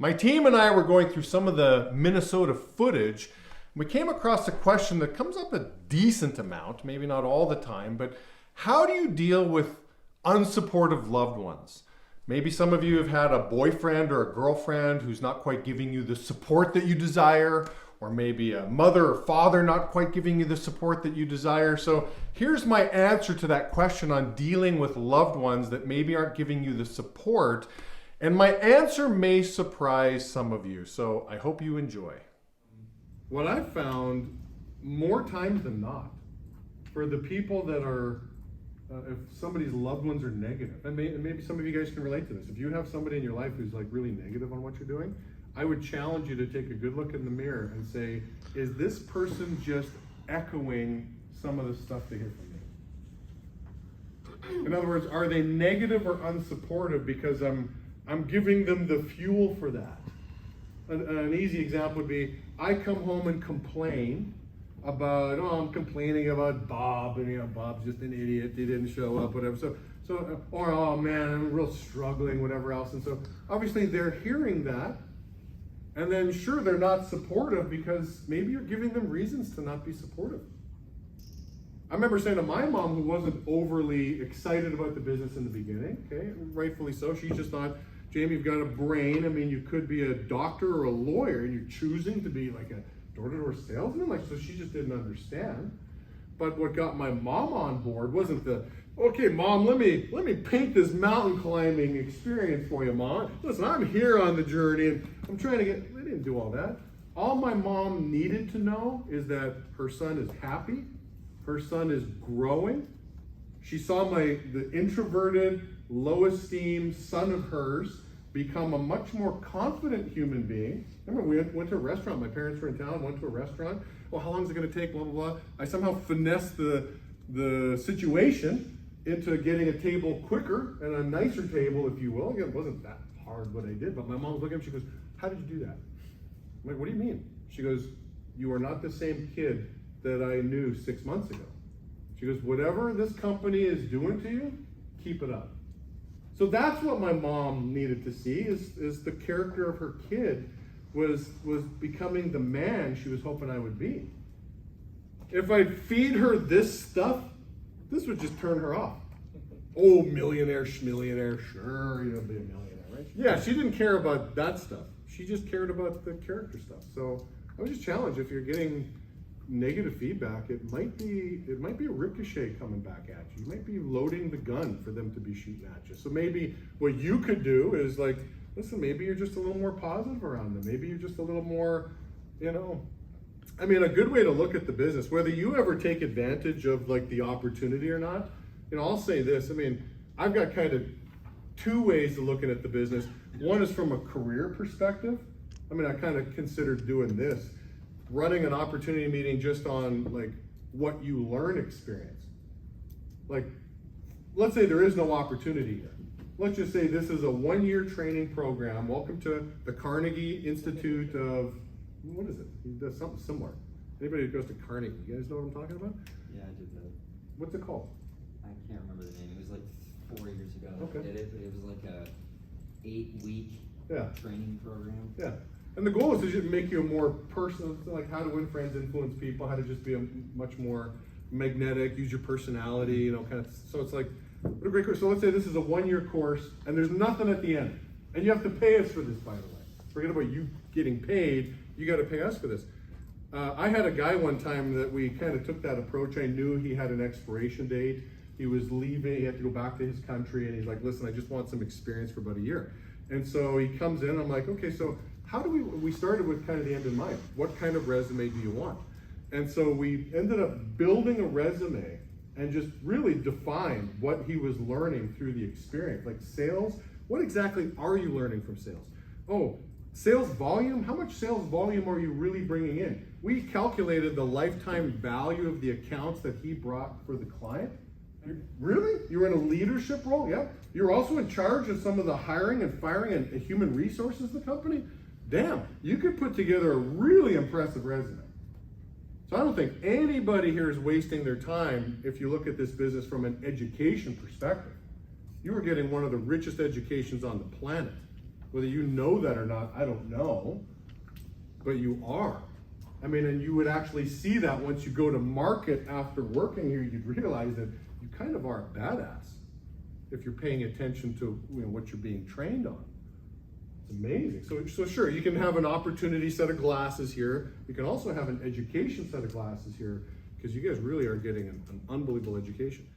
My team and I were going through some of the Minnesota footage. We came across a question that comes up a decent amount, maybe not all the time, but how do you deal with unsupportive loved ones? Maybe some of you have had a boyfriend or a girlfriend who's not quite giving you the support that you desire, or maybe a mother or father not quite giving you the support that you desire. So here's my answer to that question on dealing with loved ones that maybe aren't giving you the support. And my answer may surprise some of you, so I hope you enjoy. What I've found more times than not, for the people that are, if somebody's loved ones are negative, and maybe some of you guys can relate to this. If you have somebody in your life who's like really negative on what you're doing, I would challenge you to take a good look in the mirror and say, is this person just echoing some of the stuff they hear from me? In other words, are they negative or unsupportive because I'm giving them the fuel for that? An easy example would be, I come home and complain about, I'm complaining about Bob, and Bob's just an idiot, he didn't show up, whatever. Or, oh man, I'm real struggling, whatever else. And so obviously they're hearing that, and then sure, they're not supportive because maybe you're giving them reasons to not be supportive. I remember saying to my mom, who wasn't overly excited about the business in the beginning, okay, rightfully so, she just thought, Jamie, you've got a brain. I mean, you could be a doctor or a lawyer, and you're choosing to be like a door-to-door salesman. So she just didn't understand. But what got my mom on board wasn't okay, Mom, let me paint this mountain climbing experience for you, Mom. Listen, I'm here on the journey, and I'm trying to get. They didn't do all that. All my mom needed to know is that her son is happy, her son is growing. She saw the introverted, low-esteem son of hers become a much more confident human being. Remember, we went to a restaurant. My parents were in town, went to a restaurant. Well, how long is it going to take? Blah, blah, blah. I somehow finessed the situation into getting a table quicker and a nicer table, if you will. Again, it wasn't that hard what I did, but my mom was looking at me, she goes, how did you do that? I'm like, what do you mean? She goes, you are not the same kid that I knew 6 months ago. She goes, whatever this company is doing to you, keep it up. So that's what my mom needed to see, is the character of her kid was becoming the man she was hoping I would be. If I feed her this stuff, this would just turn her off. Oh, millionaire, schmillionaire, sure, you'll be a millionaire, right? Yeah, she didn't care about that stuff. She just cared about the character stuff. So I would just challenge, if you're getting negative feedback, it might be a ricochet coming back at you. You might be loading the gun for them to be shooting at you. So maybe what you could do is like, listen, maybe you're just a little more positive around them. Maybe you're just a little more, I mean, a good way to look at the business, whether you ever take advantage of like the opportunity or not, I'll say this, I mean, I've got kind of two ways of looking at the business. One is from a career perspective. I mean, I kind of considered doing this, running an opportunity meeting just on like what you learn experience. Like, let's say there is no opportunity here. Let's just say this is a 1-year training program. Welcome to the Carnegie Institute of, what is it? He does something similar. Anybody who goes to Carnegie, you guys know what I'm talking about? Yeah, I did that. What's it called? I can't remember the name. It was like 4 years ago. Okay. I did it, but it was like a 8-week training program. Yeah. And the goal is to just make you a more personal, like how to win friends, influence people, how to just be a much more magnetic, use your personality, kind of. So it's like, what a great course. So let's say this is a 1-year course and there's nothing at the end. And you have to pay us for this, by the way. Forget about you getting paid, you got to pay us for this. I had a guy one time that we kind of took that approach. I knew he had an expiration date. He was leaving, he had to go back to his country, and he's like, listen, I just want some experience for about a year. And so he comes in, I'm like, okay, so how do we started with kind of the end in mind. What kind of resume do you want? And so we ended up building a resume and just really defined what he was learning through the experience. Like sales, what exactly are you learning from sales? Oh, sales volume, how much sales volume are you really bringing in? We calculated the lifetime value of the accounts that he brought for the client. Really? You were in a leadership role? Yeah. You're also in charge of some of the hiring and firing and human resources of the company? Damn, you could put together a really impressive resume. So I don't think anybody here is wasting their time if you look at this business from an education perspective. You were getting one of the richest educations on the planet Whether you know that or not, I don't know, but you are. I mean, and you would actually see that once you go to market after working here, you'd realize that you kind of are a badass if you're paying attention to, you know, what you're being trained on. It's amazing. So sure, you can have an opportunity set of glasses here. You can also have an education set of glasses here, because you guys really are getting an unbelievable education.